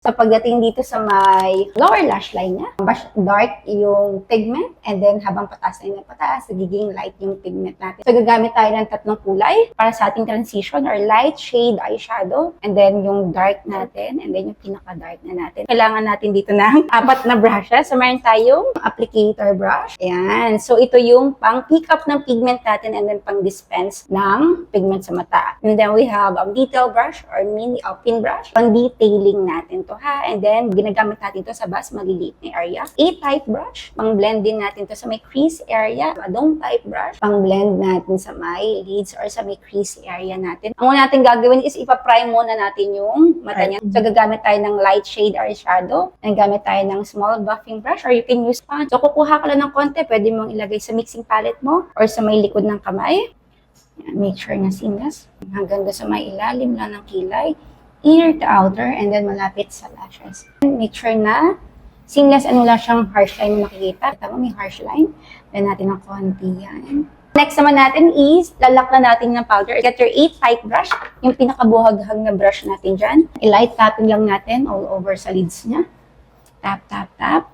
So pagdating dito sa may lower lash line niya, mas dark yung pigment, and then habang pataas na yung pataas, nagiging light yung pigment natin. So gagamit tayo ng tatlong kulay para sa ating transition or light shade eyeshadow, and then yung dark natin, and then yung pinaka-dark na natin. Kailangan natin dito ng 4 na brushes. So meron tayong applicator brush. Ayan. So ito yung pang pick up ng pigment natin and then pang dispense ng pigment sa mata. And then we have a detail brush or mini pin brush, pang detailing natin to ha. And then ginagamit natin to sa mas maliliit na area. A-type brush, pang blend din natin to sa may crease area. A dome type brush, pang blend natin sa may lids or sa may crease area natin. Ang una natin gagawin is ipa-prime muna natin yung mata niya. So gagamit tayo ng light shade eyeshadow. And gamit tayo ng small buffing brush or you can use sponge. So kukuha ka lang ng konti, pwede mong ilagay sa mixing palette mo or sa may likod ng kamay. Make sure na seamless. Hanggang doon sa may ilalim lang ng kilay. Inner to outer, and then malapit sa lashes. Make sure na seamless, wala siyang harsh line na makikita. Tama, may harsh line. Then natin ng konti yan. Next naman natin is, lalak na natin ng powder. Get your A-type brush, yung pinakabuhaghag na brush natin dyan. I-light tapping lang natin all over sa lids niya. Tap, tap, tap.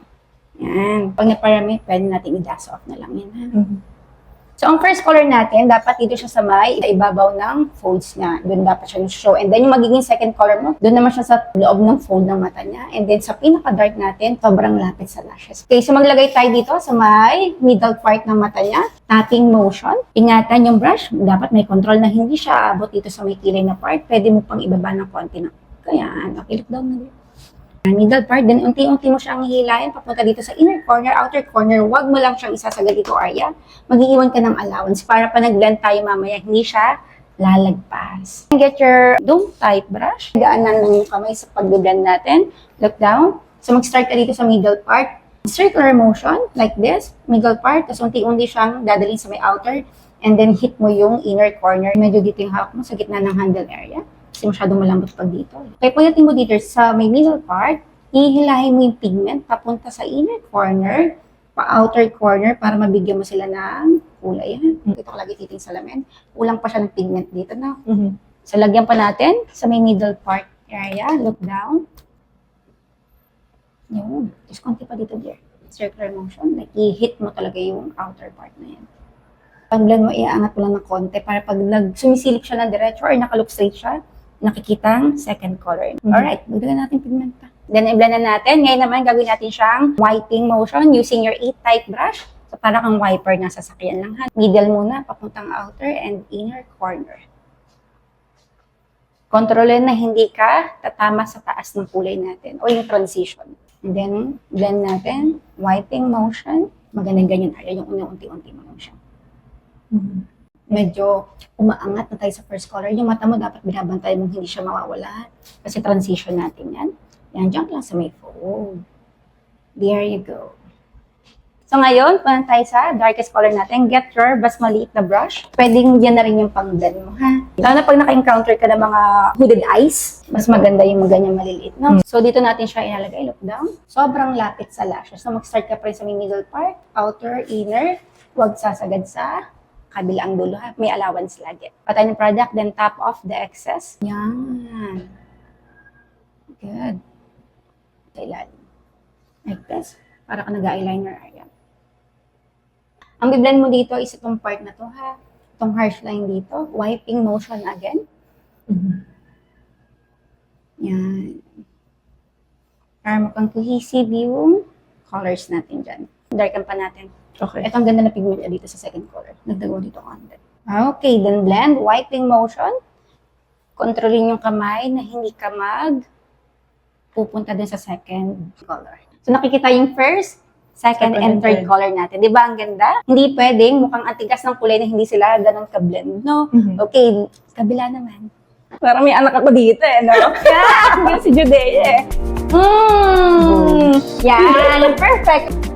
Yan. Pag naparami, pwede natin i-dust off na lang yan. Ha? So, ang first color natin, dapat dito siya sa may ibabaw ng folds niya. Doon dapat siya show. And then, yung magiging second color mo, doon naman siya sa loob ng fold ng mata niya. And then, sa pinaka-dark natin, sobrang lapit sa lashes. Okay, so maglagay tayo dito sa may middle part ng mata niya. Tapping motion. Ingatan yung brush. Dapat may control na hindi siya abot dito sa may kilay na part. Pwede mo pang ibaba ng konti na. Kaya, okay, look down na dito. Middle part, then unti-unti mo siyang hihilahin papunta dito sa inner corner, outer corner. Huwag mo lang siyang isasagad dito area. Mag-iiwan ka ng allowance para pa nag-blend tayo mamaya, hindi siya lalagpas. Get your dome type brush. Gaanan lang yung kamay sa pag-blend natin. Look down. So mag-start ka dito sa middle part. Circular motion, like this. Middle part, tapos unti-unti siyang dadalhin sa may outer. And then hit mo yung inner corner. Medyo dito yung hawak mo sa gitna ng handle area. Kasi masyadong malambot pag dito. Kaya pagdating mo dito sa may middle part, hihilahin mo yung pigment papunta sa inner corner, pa-outer corner para mabigyan mo sila ng kulay. Dito ko lagi titing salamin. Kulang pa siya ng pigment dito na. So lagyan pa natin sa may middle part area. Look down. Yun. Just konti pa dito dear. Circular motion. Like, i-hit mo talaga yung outer part na yan. Pag blend mo, iaangat mo lang ng konti para pag sumisilip siya ng diretso or nakalook straight siya, nakikitang second color. Alright, magdagan natin pigment pa. Then, i-blend na natin. Ngayon naman, gagawin natin siyang wiping motion using your A-type brush. So, para kang wiper ng sasakyan lang. Ha? Middle muna, papuntang outer and inner corner. Kontrolin na hindi ka tatama sa taas ng kulay natin o yung transition. And then, blend natin. Wiping motion. Magandang ganyan area. Yung unti-unti mo lang siya. Medyo umaangat na tayo sa first color. Yung mata mo dapat binabantay mong hindi siya mawawala. Kasi transition natin yan. Yan, dyan lang sa may fold. There you go. So ngayon, punta tayo sa darkest color natin. Get your mas maliit na brush. Pwedeng yan na rin yung pang-blend mo, ha? Lalo na pag naka-encounter ka ng mga hooded eyes, mas maganda yung ganyan maliliit, no? So dito natin siya ilalagay. Look down. Sobrang lapit sa lashes. So mag-start ka pa rin sa may middle part, outer, inner. Huwag sasagad sa kabilang dulo, ha? May allowance lagi. Patay ng product, then top off the excess. Yan. Good. Ilalim. Like this. Para ka nag-eyeliner area. Ang biblend mo dito is itong part na to, ha? Itong harsh line dito. Wiping motion again. Yan. Para mukhang cohesive yung colors natin dyan. Darken pa natin. Okay. Ito ang ganda na pigment dito sa second color. Nagdago dito konti. Okay, then blend. Wiping motion. Kontrolin yung kamay na hindi ka pupunta din sa second color. So nakikita yung first, second, and third color natin. Di ba ang ganda? Hindi pwedeng mukhang antigas ng kulay na hindi sila ganun ka-blend, no? Okay, kabila naman. Parang may anak ako dito no? Yeah, yung si Judea Yan, perfect.